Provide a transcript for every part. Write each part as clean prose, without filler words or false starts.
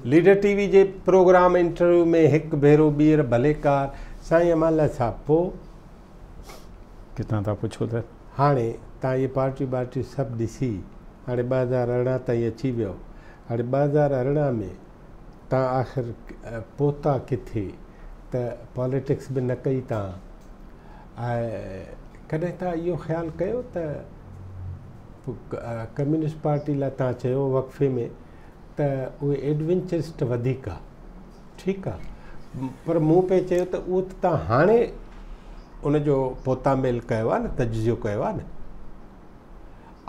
Leader TV जे programme interview में एक भेरो ॿीहर भलेकार साईं अमाला साहब पोइ किथां था पुछो त हाणे तव्हां इहे पार्टियूं सभु ॾिसी हाणे 2018 ताईं अची वियो हाणे 2018 में तव्हां आख़िर पहुता किथे त पॉलिटिक्स बि न कई तव्हां ऐं कॾहिं तव्हां इहो ख़्यालु कयो त कम्युनिस्ट पार्टी लाइ तव्हां चयो वक़फ़े में त उहे एडवेंचरिस्ट वधीक आहे ठीकु आहे पर मूं पे चयो त उहो त तव्हां हाणे उनजो पोतामेल कयो आहे न तजियो कयो आहे न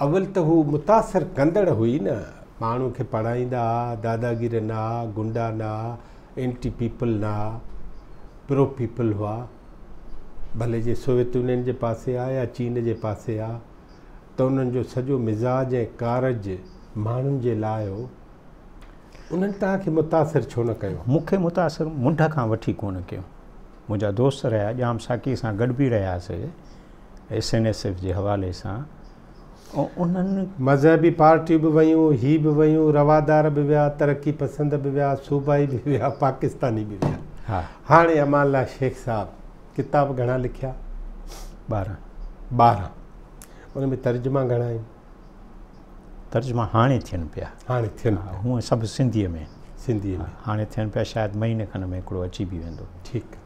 अवल त हू मुतासिर कंदड़ हुई न माण्हू खे पढ़ाईंदा हुआ दादागिरी न हुआ गुंडा न हुआ एंटी पीपल न हुआ प्रो पीपल हुआ भले जे सोवियत यूनियन जे पासे आहे या चीन जे पासे आहे त उन्हनि जो सॼो मिज़ाज ऐं कारज माण्हुनि जे लाइ हो उन्हनि तव्हांखे मुतासिर छो न कयो मूंखे मुतासिर मुंड खां वठी कोन कयो मुंहिंजा दोस्त रहिया ॼाम साकी सां गॾु बि रहियासीं SNSF जे हवाले सां ऐं उन्हनि मज़हबी पार्टियूं बि वयूं ही बि वयूं रवादार बि विया तरक़ी पसंद बि विया सूबाई बि विया पाकिस्तानी बि विया हा हाणे अमाला शेख साहब किताब घणा लिखिया 12 उन में तर्जुमा घणा आहिनि तर्जुमा हाणे थियनि पिया हाणे थियनि हूअं सभु सिंधीअ में हाणे थियनि पिया शायदि महीने खनि में हिकिड़ो अची बि वेंदो ठीकु आहे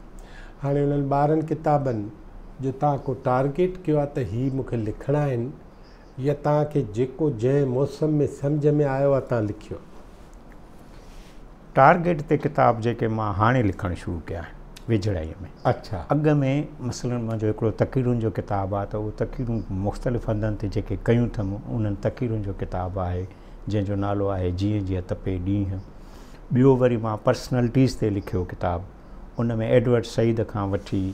हाणे उन्हनि 12 किताबनि जो तव्हां को टारगेट कयो आहे त हीअ मूंखे लिखणा आहिनि या तव्हांखे जेको जंहिं मौसम में सम्झ में आयो आहे तव्हां लिखियो टारगेट ते किताब जेके मां हाणे लिखणु शुरू कया आहिनि वेझड़ाईअ में अच्छा अॻु में मसलन मुंहिंजो हिकिड़ो तक़रीरुनि जो किताबु आहे त उहो तक़रीरूं मुख़्तलिफ़ हंधनि ते जेके कयूं अथमि उन्हनि तक़रीरुनि जो किताबु आहे जंहिंजो नालो आहे जीअं जीअं तपे ॾींहुं ॿियो वरी मां पर्सनैलिटीज़ ते लिखियो किताबु उन में एडवर्ड सईद खां वठी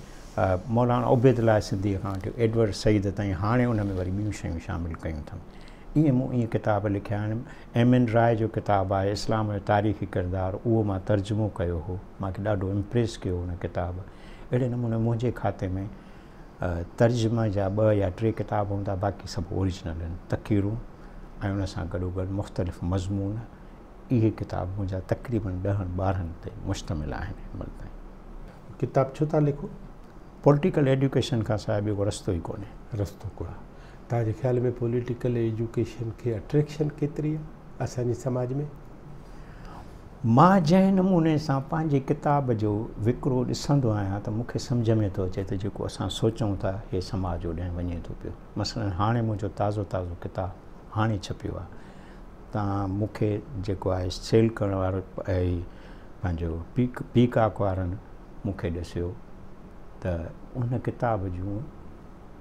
मौलाना उबैदुल्लाह सिंधीअ खां वठी एडवर्ड सईद ताईं हाणे उन में वरी ॿियूं शयूं शामिलु कयूं अथमि ईअं मूं ईअं किताब लिखिया आहिनि M.N. राय जो किताबु आहे इस्लाम जो तारीख़ी किरदारु उहो मां तर्जुमो कयो हो मूंखे ॾाढो इम्प्रेस कयो हुन किताब अहिड़े नमूने मुंहिंजे खाते में तर्जुमा जा 2 या 3 किताब हूंदा बाक़ी सभु ओरिजिनल आहिनि तक़रीरूं ऐं उन सां गॾोगॾु मुख़्तलिफ़ मज़मून इहे किताब मुंहिंजा तक़रीबन 10-12 ते मुश्तमिल आहिनि हिनमहिल ताईं किताब छो था लिखो पॉलिटिकल एजुकेशन खां सवाइ ॿियो रस्तो ई कोन्हे रस्तो कोन्हे तव्हांजे ख़्याल में पॉलिटिकल एजुकेशन खे अट्रैक्शन केतिरी आहे असांजे समाज में मां जंहिं नमूने सां पंहिंजी किताब जो विकिरो ॾिसंदो आहियां त मूंखे सम्झ में थो अचे त जेको असां सोचूं था इहे समाज ओॾांहुं वञे थो पियो मसइलन हाणे मुंहिंजो ताज़ो किताबु हाणे छपियो आहे तव्हां मूंखे जेको आहे सेल करण वारो पंहिंजो पीकाक वारनि मूंखे ॾिसियो त उन किताब जूं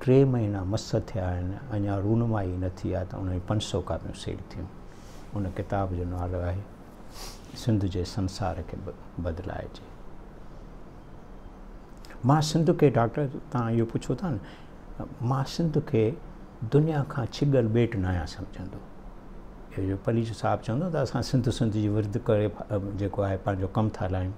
3 महीना मस थिया आहिनि अञा रूनमाई न थी आहे त उन जी 500 कापियूं सेल थियूं उन किताब जो नालो आहे सिंध जे संसार खे बदिलाइजे मां सिंध खे डॉक्टर तव्हां इहो पुछो था न मां सिंध खे दुनिया खां छिगल ॿेट न आहियां सम्झंदो इहो जो पलीज साहिबु चवंदो त असां सिंध जी विर्द करे जेको आहे पंहिंजो कमु था हलायूं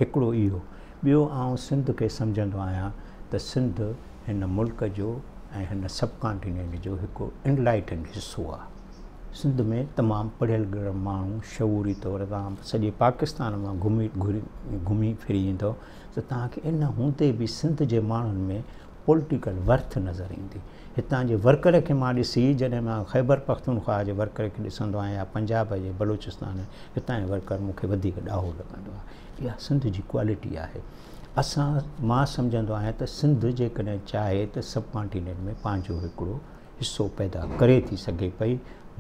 हिकिड़ो इहो ॿियो आउं सिंध खे सम्झंदो आहियां त सिंध हिन मुल्क जो ऐं हिन सब कॉन्टिनेंट जो हिकु इनलाइटेंड हिसो आहे सिंध में तमामु पढ़ियल गढ़ियल माण्हू शऊरी तौरु तव्हां सॼे पाकिस्तान मां घुमी फिरी ईंदो त तव्हांखे इन हूंदे बि सिंध जे माण्हुनि में पॉलिटिकल वर्थ नज़र ईंदी हितां जे वर्कर खे मां ॾिसी जॾहिं मां ख़ैबर पख्तूनख्वा जे वर्कर खे ॾिसंदो आहियां पंजाब जे बलूचिस्तान हितां जो वर्कर मूंखे वधीक ॾाहो लॻंदो आहे इहा सिंध जी क्वालिटी आहे मां सम्झंदो आहियां त सिंध जेकॾहिं चाहे त सब कॉन्टिनेंट में पंहिंजो हिकिड़ो हिसो पैदा करे थी सघे पई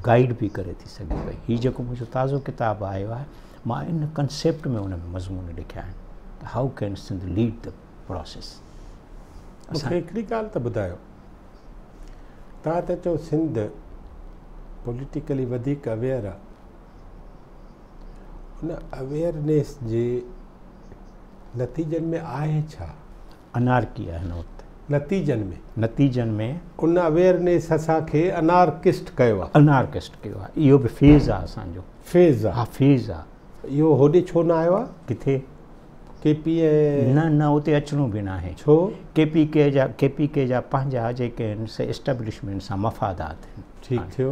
गाइड बि करे थी सघे पई हीउ जेको मुंहिंजो ताज़ो किताबु आयो आहे मां इन कंसेप्ट में उन में मज़मून लिखिया आहिनि त how can Sindh lead the process मूंखे हिकिड़ी ॻाल्हि त ॿुधायो तव्हां त चओ सिंध पॉलिटिकली वधीक अवेयर आहे उन अवेयरनेस जे नतीजनि में आहे छा अनारकी आहे हिन वक़्तु नतीजनि में उन अवेयरनेस असांखे अनारकिस्ट कयो आहे इहो बि फेज़ आहे असांजो फेज़ आहे हा फेज़ आहे इहो होॾे छो न आयो आहे किथे KP न उते अचणो बि न आहे छो KPK जा पंहिंजा जेके आहिनि से एस्टेब्लिशमेंट सां मफ़ादात आहिनि ठीकु थियो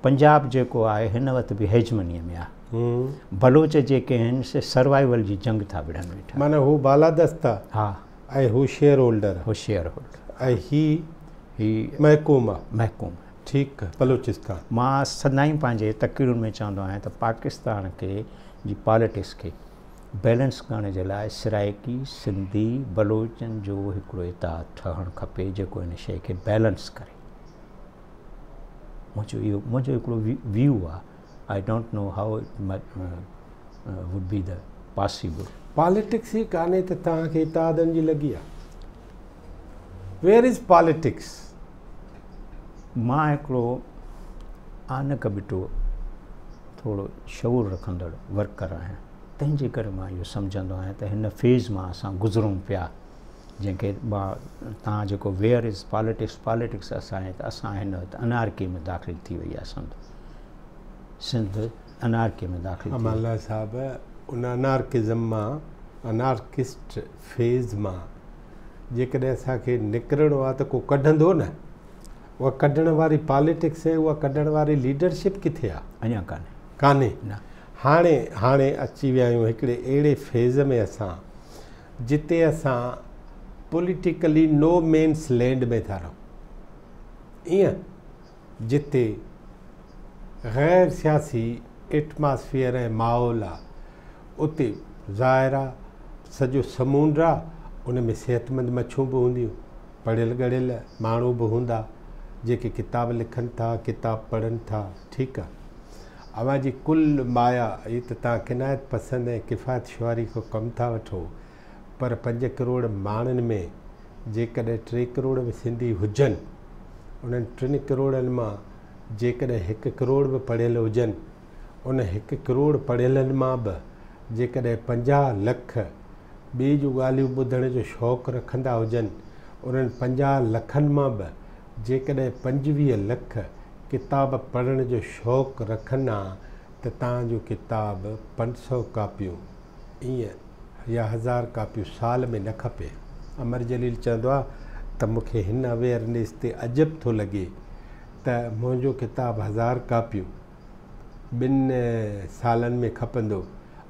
पंजाब जेको आहे हिन वक़्तु बि हेजमनीअ में आहे बलोच जेके आहिनि से सर्वाइवल जी जंग था विढ़नि वेठा। माना हू बालादस्त आहे हा ऐं हू शेयर होल्डर आहे शेयर होल्डर ऐं ही महकूम आहे। महकूम ठीकु आहे। बलूचिस्तान मां सदाईं पंहिंजे तक़रीरुनि में चवंदो आहियां त पाकिस्तान खे जी पॉलिटिक्स खे बैलेंस करण जे लाइ सराइकी सिंधी बलोचनि जो हिकिड़ो इतिहाद ठहणु खपे जेको इन शइ खे बैलेंस करे। मुंहिंजो हिकिड़ो व्यू आहे। I don't know how it would be the possible. Politics ई कान्हे त तव्हांखे इतिहादनि जी लॻी आहे। Where is politics? मां हिकिड़ो आनक बिटो थोरो शऊर रखंदड़ वर्कर आहियां, तंहिंजे करे मां इहो सम्झंदो आहियां त हिन फेज़ मां असां गुज़रूं पिया, जंहिंखे मां तव्हां जेको वेयर इज़ पॉलिटिक्स असांजे त असां हिन अनारकी में दाख़िल थी वई आहे। सिंध अनारकी में दाख़िल थी। अमाला साहब उन अनारकिज़म मां अनारकिस्ट फेज़ मां जेकॾहिं असांखे निकिरणो आहे त को कढंदो न। उहा कढण वारी पॉलिटिक्स आहे, उहा कढण वारी लीडरशिप किथे आहे? अञा कान्हे न। हाणे अची विया आहियूं हिकिड़े अहिड़े फेज़ में असां जिते असां पॉलिटिकली नो मेन्स लैंड में था रहूं। ईअं जिते ग़ैर सियासी एटमॉस्फेयर ऐं माहौल आहे, उते ज़ाहिर आहे सॼो समुंड आहे, उन में सेहतमंद मच्छूं बि हूंदियूं, पढ़ियल ॻढ़ियल माण्हू बि हूंदा जेके किताब लिखनि था, किताब पढ़नि था। ठीकु आहे। अवां जी कुल माया ही त तव्हां किनायत पसंदि ऐं किफ़ायत शुआरी खां कमु था वठो, पर 5 करोड़ माण्हुनि में जेकॾहिं 3 करोड़ बि सिंधी हुजनि, उन्हनि 3 करोड़नि मां जेकॾहिं 1 करोड़ बि पढ़ियल हुजनि, उन 1 करोड़ पढ़ियलनि मां बि जेकॾहिं 50 लख ॿी जूं ॻाल्हियूं ॿुधण जो शौक़ु रखंदा हुजनि, उन्हनि 50 लखनि मां बि जेकॾहिं 25 लख किताब पढ़ण जो शौक़ु रखनि हा त तव्हांजो किताब 500 कापियूं ईअं या 1000 कापियूं साल में न खपे। अमर जलील चवंदो आहे त मूंखे हिन अवेयरनेस ते अजब थो लॻे त मुंहिंजो किताब 1000 कापियूं 2 सालनि में खपंदो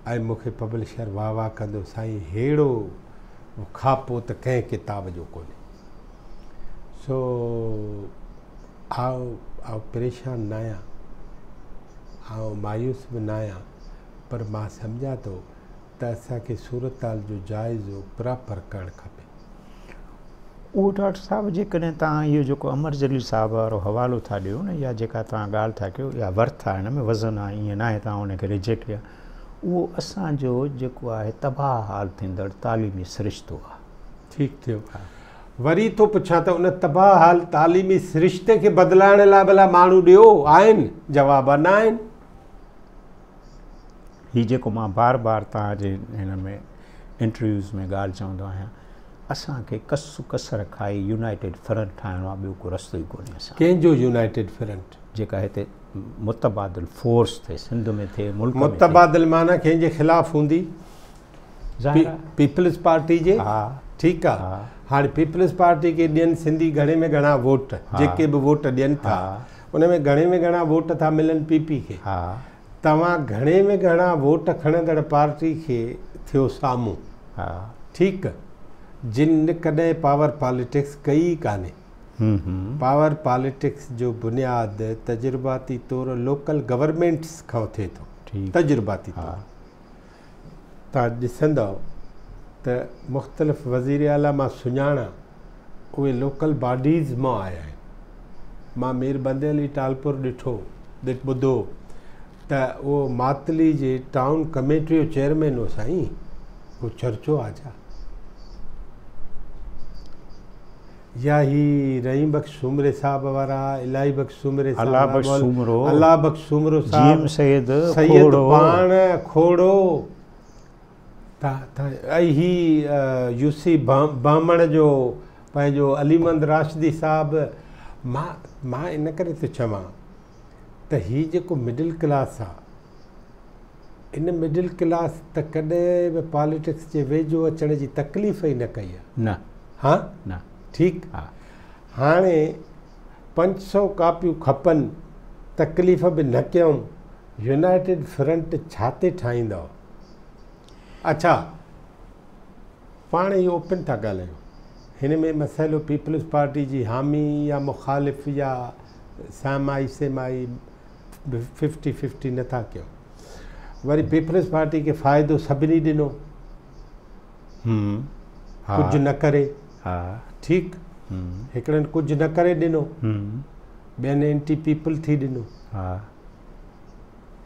ऐं मूंखे पब्लिशर वाह वाह कंदो, साईं अहिड़ो खापो त कंहिं किताब जो कोन्हे। सो आउं परेशान न आहियां, आउं मायूस बि न आहियां, पर मां सम्झां थो त असांखे सूरत हाल जो जाइज़ो प्रॉपर करणु खपे। उहो डॉक्टर साहिबु जेकॾहिं तव्हां इहो जेको अमर जलील साहिब वारो हवालो था ॾियो न, या जेका तव्हां ॻाल्हि था कयो, या वर्थ आहे, हिन में वज़न आहे, ईअं न आहे तव्हां हुनखे रिजेक्ट कया। उहो असांजो जेको आहे तबाह हाल थींदड़ तालीमी सिरिश्तो आहे। ठीकु थियो। वरी थो पुछां त उन तबाह हाल तालीमी सिरिश्ते खे बदिलाइण लाइ भला माण्हू ॾियो आहिनि? जवाब न आहिनि। हीउ जेको मां बार बार तव्हांजे हिन में इंटरव्यूज़ में ॻाल्हि चवंदो आहियां, असांखे कसर खाई यूनाइटेड फ्रंट ठाहिणो आहे, ॿियो को रस्तो ई कोन्हे। असां कंहिंजो यूनाइटेड फ्रंट? जेका हिते मुतबादिल फोर्स थिए, सिंध में थिए, मुल्क में थिए। मुतबादिल माना कंहिंजे ख़िलाफ़ हूंदी? पीपल्स पार्टी जे। हा ठीकु आहे। हाणे पीपल्स पार्टी खे ॾियनि सिंधी घणे में घणा वोट, जेके बि वोट ॾियनि था, उन में घणे में घणा वोट था मिलनि पीपी खे। तव्हां घणे में घणा वोट खणंदड़ पार्टी खे थियो साम्हूं। ठीकु। जिन कॾहिं पावर पॉलिटिक्स कई कान्हे। पावर पॉलिटिक्स जो बुनियाद तजुर्बाती तौरु लोकल गवर्नमेंट्स खां थिए थो। तजुर्बाती तौरु तव्हां ॾिसंदव त मुख़्तलिफ़ वज़ीर आला मां सुञाणा उहे लोकल बॉडीज़ मां आया आहिनि। मां मीर बंदे अली टालपुर ॿुधो त उहो मातली जे टाउन कमेटी जो चेयरमैन हो। साईं उहो चर्चो आहे छा? या ही रहीम बख़्श सूमरे साहब वारा, इलाही बख़्श सूमरे साहब, अल्लाह बख़्श सूमरो साहब, सैयद पाण खोड़ो, ऐं ही यूसी बामण जो पंहिंजो अलीमंद राशिदी साहब। मां इन करे थो चवां त हीउ जेको मिडिल क्लास आहे, इन मिडिल क्लास त कॾहिं बि पॉलिटिक्स जे वेझो अचण जी तकलीफ़ ई न कई आहे। न। हा न। ठीकु। हाणे 500 कापियूं खपनि, तकलीफ़ बि न कयूं यूनाइटेड फ्रंट छा ते ठाहींदव? अच्छा, पाण ई ओपन था ॻाल्हायूं, हिन में मसइलो पीपल्स पार्टी जी हामी या मुखालिफ़ या सामाई सेमाई 50-50 नथा कयूं। वरी पीपल्स पार्टी खे फ़ाइदो सभिनी ॾिनो, कुझु न करे, ठीकु, हिकिड़नि कुझु न करे ॾिनो, ॿियनि एंटी पीपल थी ॾिनो।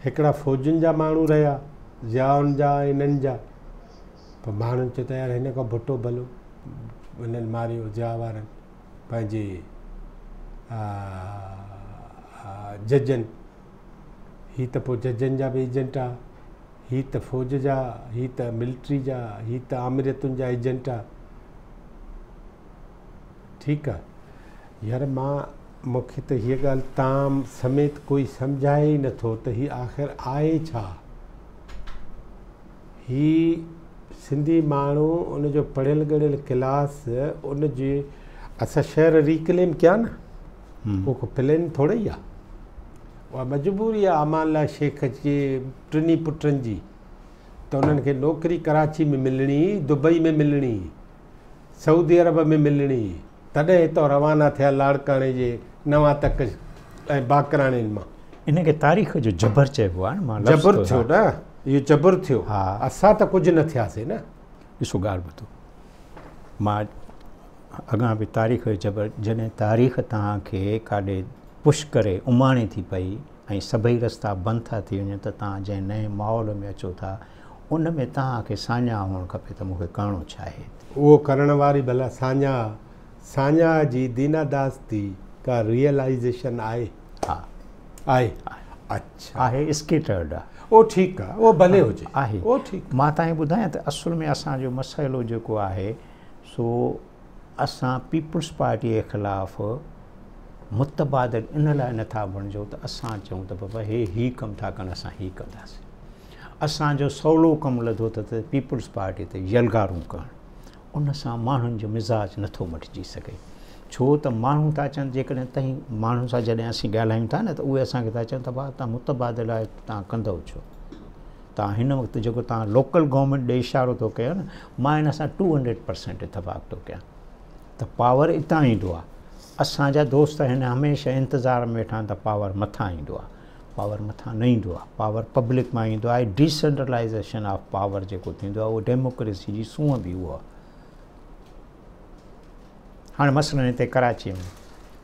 हिकिड़ा फ़ौजुनि जा माण्हू रहिया, ज़ियाउनि जा इन्हनि जा, पर माण्हुनि चयो त यार हिन खां भुटो भलो, उन्हनि मारियो ज़िया वारनि पंहिंजे जजनि। ही त पोइ जजनि जा बि एजेंट आहे, ही त फ़ौज जा, ही त मिलिट्री जा, ही त आमिरियतुनि जा एजेंट आहे। ठीकु आहे यार, मूंखे त हीअ ॻाल्हि तव्हां समेत कोई सम्झाए ई नथो त हीअ आख़िर आहे छा। ही सिंधी माण्हू, उनजो पढ़ियल ॻढ़ियल क्लास, उनजे असां शहर रिक्लेम कया न, उहो को प्लेन थोड़े ई आहे, उहा मजबूरी आहे अमानल्ला शेख जे टिनी पुटनि जी, त उन्हनि खे नौकिरी कराची में मिलणी, दुबई में मिलणी, सऊदी अरब में मिलणी, तॾहिं हितां रवाना थिया लाड़काणे जे नवां तक ऐं बाकराणियुनि मां। इनखे तारीख़ जो जबर चइबो आहे न। जबर थियो न, इहो जबर थियो। असां त कुझु न थियासीं न। ॾिसो ॻाल्हि ॿुधो, मां अॻां बि तारीख़ जो जबर, जॾहिं तारीख़ तव्हांखे काॾे पुश करे उमाणे थी पई ऐं सभई रस्ता बंदि था थी वञनि, त तव्हां जंहिं नए माहौल में अचो था, उन में तव्हांखे साञा हुअणु खपे त मूंखे करिणो छा आहे। उहो करण वारी भला साञा जी दीनादास्ती का रियलाइज़ेशन आहे? हा आहे। अच्छा, आहे, स्केटर्ड आहे। उहो ठीकु आहे, उहो भले हुजे, आहे उहो ठीकु। मां तव्हांखे ॿुधायां त असुल में असांजो मसइलो जेको आहे सो असां पीपल्स पार्टीअ जे ख़िलाफ़ु मुतबादिल इन लाइ नथा बणिजो त असां चऊं त बाबा ही कमु था कनि, असां ही कंदासीं। असांजो सवलो कमु लधो त पीपल्स पार्टी ते यलगारूं करणु, उन सां माण्हुनि जो मिज़ाज नथो मटिजी सघे। छो त माण्हू था चवनि, जेकॾहिं तव्हीं माण्हुनि सां जॾहिं असीं ॻाल्हायूं था न, त उहे असांखे था चवनि त भाउ तव्हां मुतबादिल आहे, तव्हां कंदव छो? तव्हां हिन वक़्तु जेको तव्हां लोकल गवर्नमेंट ॾे इशारो थो कयो न, मां हिन सां 200% इतफ़ाक़ थो कयां त पावर हितां ईंदो आहे। असांजा दोस्त हिन हमेशह इंतज़ार में वेठा आहिनि त पावर मथां ईंदो आहे। पावर मथां न ईंदो आहे, पावर पब्लिक मां ईंदो आहे। डिसेंट्रलाइज़ेशन ऑफ पावर जेको थींदो आहे, उहो डेमोक्रेसी जी सूंह बि उहा आहे। हाणे मसइलनि हिते कराची में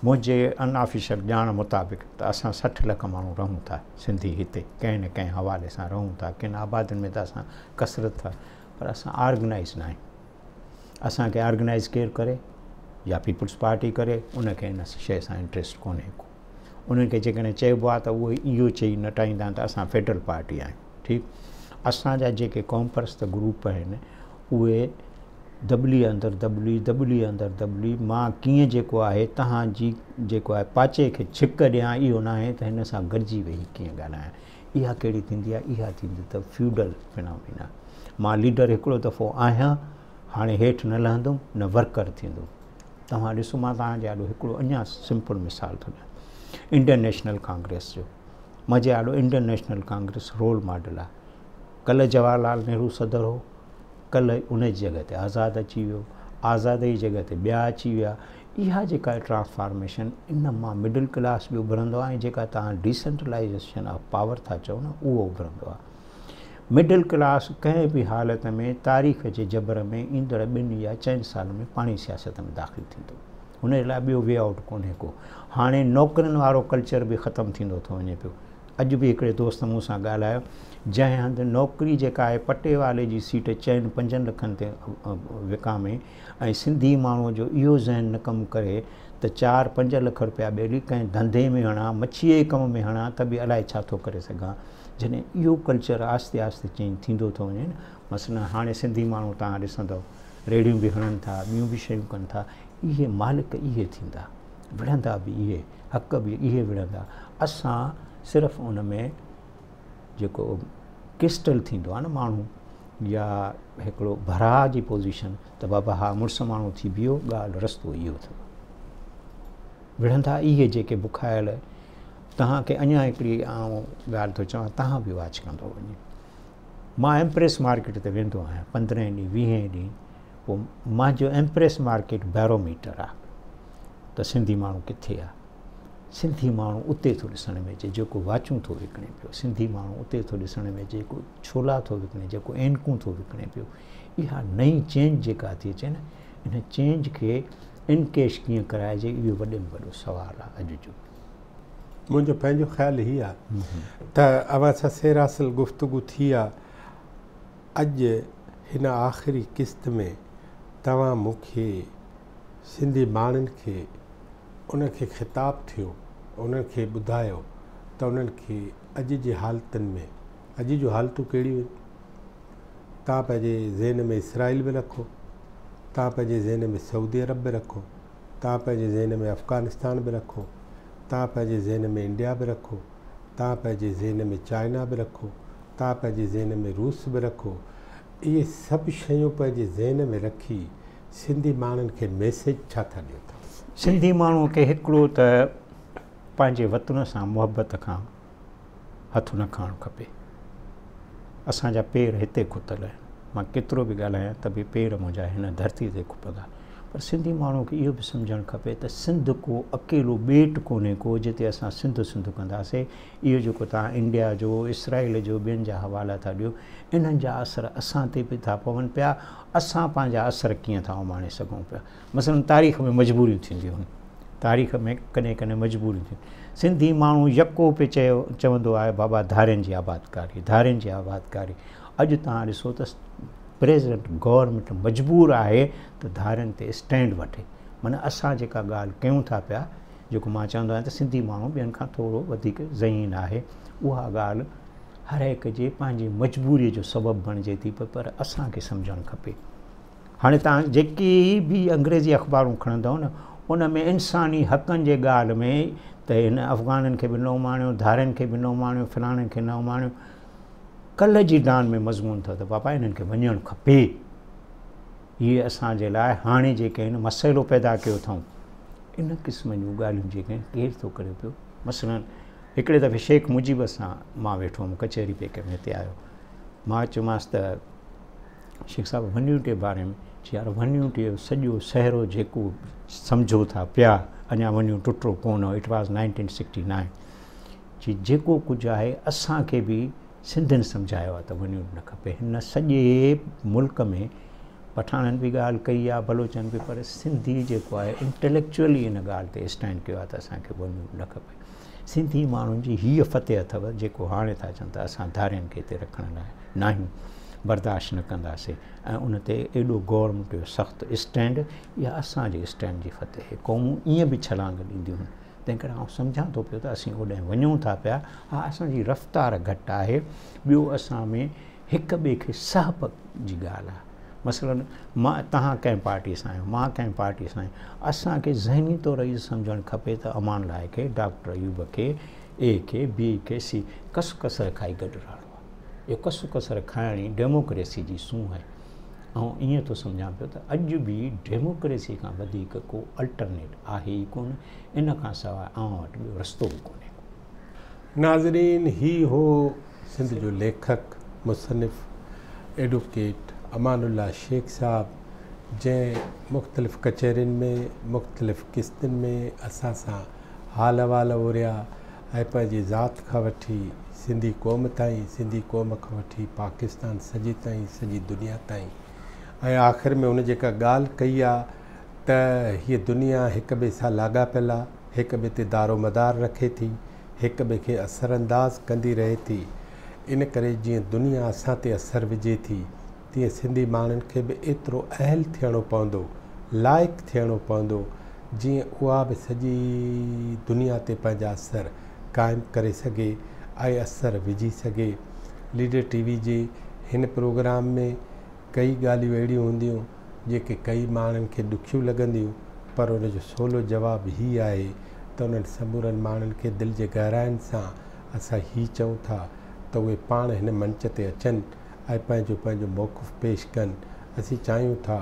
मुंहिंजे अनऑफिशियल ॼाण मुताबिक़ त असां 60 लख माण्हू रहूं था सिंधी हिते, कंहिं न कंहिं हवाले सां रहूं था, किन आबादियुनि में त असां कसरत था, पर असां ऑर्गनाइज़ न आहियूं। असांखे ऑर्गनाइज़ केरु करे, या पीपल्स पार्टी करे, उनखे इन शइ सां इंट्रस्ट कोन्हे को। उन्हनि खे जेकॾहिं चइबो आहे त उहे इहो चई नटाईंदा आहिनि त असां फेडरल पार्टी आहियूं। ठीकु, असांजा जेके क़ौम परस्त ग्रुप आहिनि उहे दॿली अंदरि दॿली मां कीअं जेको आहे तव्हांजी जेको आहे पाचे खे छिक ॾियां, इहो न आहे त हिन सां गॾिजी वेही कीअं ॻाल्हायां। इहा कहिड़ी थींदी आहे? इहा थींदी त फ्यूडल फिनोमिना। मां लीडर हिकिड़ो दफ़ो आहियां, हाणे हेठि न लहंदुमि न वर्कर थींदुमि। तव्हां ॾिसो, मां तव्हांजे आॾो हिकिड़ो अञा सिंपल मिसाल थो ॾियां। इंडियन नेशनल कांग्रेस जो, मुंहिंजे आॾो इंडियन नेशनल कांग्रेस रोल मॉडल आहे। कल्ह जवाहरलाल नेहरू सदर हो, कल्ह उन जी जॻह ते आज़ादु अची वियो, आज़ाद जी जॻह ते ॿिया अची विया। इहा जेका आहे ट्रांसफॉर्मेशन, इन मां मिडिल क्लास बि उभरंदो आहे ऐं जेका तव्हां डिसेंट्रलाइज़ेशन ऑफ पावर था चओ न, उहो उभरंदो आहे। मिडिल क्लास कंहिं बि हालत में तारीख़ जे जबर में ईंदड़ 2 या 4 साल में पाणी सियासत में दाख़िल थींदो। हुन लाइ ॿियो वे आउट कोन्हे को। हाणे नौकरियुनि वारो कल्चर बि ख़तमु थींदो थो वञे पियो। अॼु बि हिकिड़े दोस्त मूं सां ॻाल्हायो, जंहिं हंधि नौकिरी जेका आहे पटे वाले जी सीट 4-5 लखनि ते विकामे, ऐं सिंधी माण्हूअ जो इहो ज़हन न कमु करे त 4-5 लख रुपया ॿेड़ी कंहिं धंधे में हणां, मच्छीअ जे कम में हणां, त बि अलाए छा थो करे सघां। जॾहिं इहो कल्चर आस्ते आस्ते चेंज थींदो थो वञे न, मसइला हाणे सिंधी माण्हू तव्हां ॾिसंदव रेडियूं बि हणनि था, ॿियूं बि शयूं कनि था। इहे मालिक इहे थींदा, विढ़ंदा बि इहे, हक़ बि इहे विढ़ंदा। असां सिर्फ़ु उन में जेको क्रिस्टल थींदो आहे न माण्हू, या हिकिड़ो भरा जी पोज़ीशन, त बाबा हा मुड़ुस माण्हू थी बीहो, ॻाल्हि रस्तो इहो अथव। विढ़ंदा इहे जेके बुखायल तव्हांखे अञा हिकिड़ी ॻाल्हि थो चवां, तव्हां बि वॉच कंदो वञे। मां एम्प्रेस मार्केट ते वेंदो आहियां 15 ॾींहं 20 ॾींहं, पोइ मुंहिंजो एम्प्रेस मार्केट बैरोमीटर आहे त सिंधी माण्हू किथे आहे। सिंधी माण्हू उते थो ॾिसण में अचे जेको वाचूं थो विकिणे पियो, सिंधी माण्हू उते थो ॾिसण में अचे जेको छोला थो विकिणे, जेको एनकूं थो विकिणे पियो। इहा नई चेंज जेका थी अचे न, इन चेंज खे इनकेश कीअं कराइजे, इहो वॾे में वॾो सुवालु आहे अॼु जो। मुंहिंजो पंहिंजो ख़्यालु हीअ आहे त अवां सां सेरासिल गुफ़्तगू थी आहे। अॼु हिन आख़िरी क़िस्त में तव्हां मूंखे सिंधी माण्हुनि खे उनखे ख़िताबु थियो, उन्हनि खे ॿुधायो त उन्हनि खे अॼु जे हालतुनि में, अॼु जूं हालतूं कहिड़ियूं आहिनि। तव्हां पंहिंजे ज़हन में इसराइल बि रखो, तव्हां पंहिंजे ज़हन में सऊदी अरब बि रखो, तव्हां पंहिंजे ज़हन में अफ़गानिस्तान बि रखो, तव्हां पंहिंजे ज़हन में इंडिया बि रखो, तव्हां पंहिंजे ज़हन में चाइना बि रखो, तव्हां पंहिंजे ज़हन में रूस बि रखो। इहे सभु शयूं पंहिंजे ज़हन में रखी सिंधी माण्हुनि खे मैसेज छा था ॾियो था? सिंधी माण्हूअ खे हिकिड़ो त पंहिंजे वतन सां मुहबत खां हथु न खणणु खपे। असांजा पेर हिते खुतल आहिनि, मां केतिरो बि ॻाल्हायां त बि पेर मुंहिंजा हिन धरती ते खुपंदा। पर सिंधी माण्हू खे इहो बि सम्झणु खपे त सिंध को अकेलो ॿेट कोन्हे को जिते असां सिंध सिंध कंदासीं। इहो जेको तव्हां इंडिया जो, इसराइल जो, ॿियनि जा हवाला था ॾियो, इन्हनि जा असर असां ते बि था पवनि पिया। असां पंहिंजा असर कीअं था उमाणे सघूं पिया। मसइलन तारीख़ में मजबूरियूं थींदियूं आहिनि, तारीख़ में कॾहिं कॾहिं मजबूरियूं थियूं। सिंधी माण्हू यको पे चवंदो आहे बाबा धारियुनि जी आबादकारी, धारियुनि जी आबादकारी। अॼु तव्हां ॾिसो त प्रेज़िडेंट गवर्नमेंट मजबूर आहे त धारियुनि ते स्टैंड वठे। माना असां जेका ॻाल्हि कयूं था पिया, जेको मां चवंदो आहियां त सिंधी माण्हू ॿियनि खां थोरो वधीक ज़हीन आहे, उहा ॻाल्हि हर हिक जे पंहिंजी मजबूरीअ जो सबबु बणिजे थी, पर असांखे सम्झणु खपे। हाणे तव्हां जेकी बि अंग्रेज़ी अख़बारूं खणंदव न, उन में इंसानी हक़नि जे ॻाल्हि में त हिन अफ़गाननि खे बि न उमाणियो, धारियुनि खे बि न उमाणियो, फलाणनि खे न उमाणियो। कल्ह जी डान में मज़मून अथव त पापा इन्हनि खे वञणु खपे। इहे असांजे लाइ हाणे जेके आहिनि मसइलो पैदा कयो अथऊं, इन क़िस्म जूं ॻाल्हियूं जेके आहिनि केरु थो करे पियो। मसइलन हिकिड़े दफ़े शेख मुजीब सां मां वेठो हुउमि, कचहरी पेके में हिते आयो। मां चयोमांसि त शेख साहिबु वन्यू जे बारे में, यार वन्यू जो सॼो सहरो जेको सम्झो था पिया, अञा वन्यू टुटो कोन, इट वॉज़ 1969 जी। जेको कुझु आहे असांखे बि सिंधियुनि सम्झायो आहे त वन्यू न खपे। हिन सॼे मुल्क में पठाणनि बि ॻाल्हि कई आहे, बलोचनि बि, पर सिंधी जेको आहे इंटेलेक्चुअली इन ॻाल्हि ते स्टैंड कयो आहे त असांखे वन्यू न खपे। सिंधी माण्हुनि जी हीअ फतेह अथव जेको हाणे था चवनि त असां धारियुनि खे हिते रखण लाइ न आहियूं, बर्दाश्त न कंदासीं। ऐं उन ते एॾो गवर्नमेंट जो सख़्तु स्टैंड, इहा असांजे स्टैंड जी फतेह। क़ौमूं ईअं बि छलांग ॾींदियूं आहिनि। तंहिं करे आउं सम्झां थो पियो त असीं ओॾे वञूं था पिया। हा, असांजी रफ़्तार घटि आहे। ॿियो असां में हिक ॿिए खे सहप जी ॻाल्हि आहे। मसइलन मां तव्हां कंहिं पार्टीअ सां आहियो, मां कंहिं पार्टीअ सां आहियां, असांखे ज़हनी तौर इहो सम्झणु खपे त अमान लाइ खे, डॉक्टर अयूब खे, ए खे, बी खे, सी कसु कसर खाई गॾु रहणो आहे। इहो कसु कसर खाइण ई डेमोक्रेसी जी सूंह आहे। ऐं ईअं थो सम्झां पियो त अॼु बि डेमोक्रेसी खां वधीक को अल्टरनेट आहे ई कोन, इन खां सवाइ आउं वटि ॿियो रस्तो बि कोन्हे। नाज़रीन, ही हो सिंध जो लेखक, मुसनिफ़, एडवोकेट अमानुल्लाह शेख साहब, जंहिं मुख़्तलिफ़ कचहरियुनि में मुख़्तलिफ़ क़िस्तनि में असां सां हाल अहिवाल ओरिया ऐं पंहिंजी ज़ात खां वठी सिंधी क़ौम ताईं, सिंधी क़ौम खां वठी पाकिस्तान सॼे ताईं, सॼी दुनिया ताईं। ऐं आख़िर में उन जेका ॻाल्हि कई आहे त हीअ दुनिया हिक ॿिए सां लाॻापियल आहे, हिक ॿिए ते दारो मदार रखे थी, हिक ॿिए खे असरअंदाज़ कंदी रहे थी। इन करे जीअं दुनिया असां ते असरु विझे थी, तीअं सिंधी माण्हुनि खे बि एतिरो अहल थियणो पवंदो, लाइक़ु थियणो पवंदो, जीअं उहा बि सॼी दुनिया ते पंहिंजा असर क़ाइमु करे सघे ऐं असरु विझी सघे। लीडर टीवी जे हिन प्रोग्राम में कई ॻाल्हियूं अहिड़ियूं हूंदियूं जेके कई माण्हुनि खे ॾुखियूं लॻंदियूं, पर उनजो सवलो जवाबु हीअ आहे त उन्हनि समूरनि माण्हुनि खे दिलि जे गहराइनि सां असां हीअ चऊं था त उहे पाण हिन मंच ते अचनि ऐं पंहिंजो पंहिंजो मौक़िफ़ पेश कनि। असीं चाहियूं था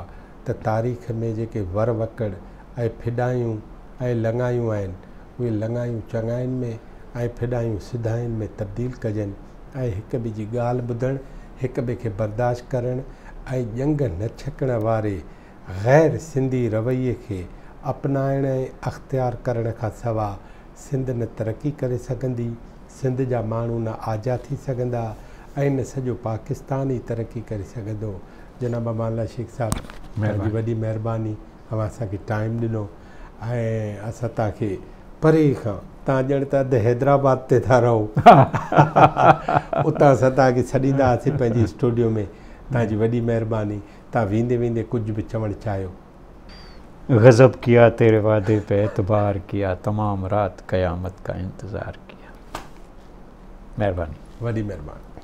त तारीख़ में जेके वर वकड़ ऐं फिडायूं ऐं लंगायूं आहिनि, उहे लंगायूं चङाइनि में ऐं फिडायूं सिधाइनि में तब्दील कजनि ऐं हिक ॿिए जी ॻाल्हि ॿुधणु हिक ॿिए खे बर्दाश्त करणु ऐं जंग न छकण वारे ग़ैर सिंधी रवैये खे अपनाइण ऐं अख़्तियार करण खां सवाइ सिंध न तरक़ी करे सघंदी, सिंध जा माण्हू न आज़ाद थी सघंदा ऐं न सॼो पाकिस्तान ई तरक़ी करे सघंदो। जनाब अमानुल्लाह शेख साहब, तव्हांजी वॾी महिरबानी, तव्हां असांखे टाइम ॾिनो ऐं असां तव्हांखे परे खां, तव्हां ॼण त अधु हैदराबाद ते था रहो, उतां असां तव्हांखे छॾींदा हुआसीं पंहिंजी स्टूडियो में। तव्हांजी वॾी महिरबानी। तव्हां वेंदे वेंदे कुझु बि चवणु चाहियो? गज़ब किया तेरे वादे पे एतबार किया, तमाम रात क़यामत का इंतज़ार किया। महिरबानी। वॾी महिरबानी।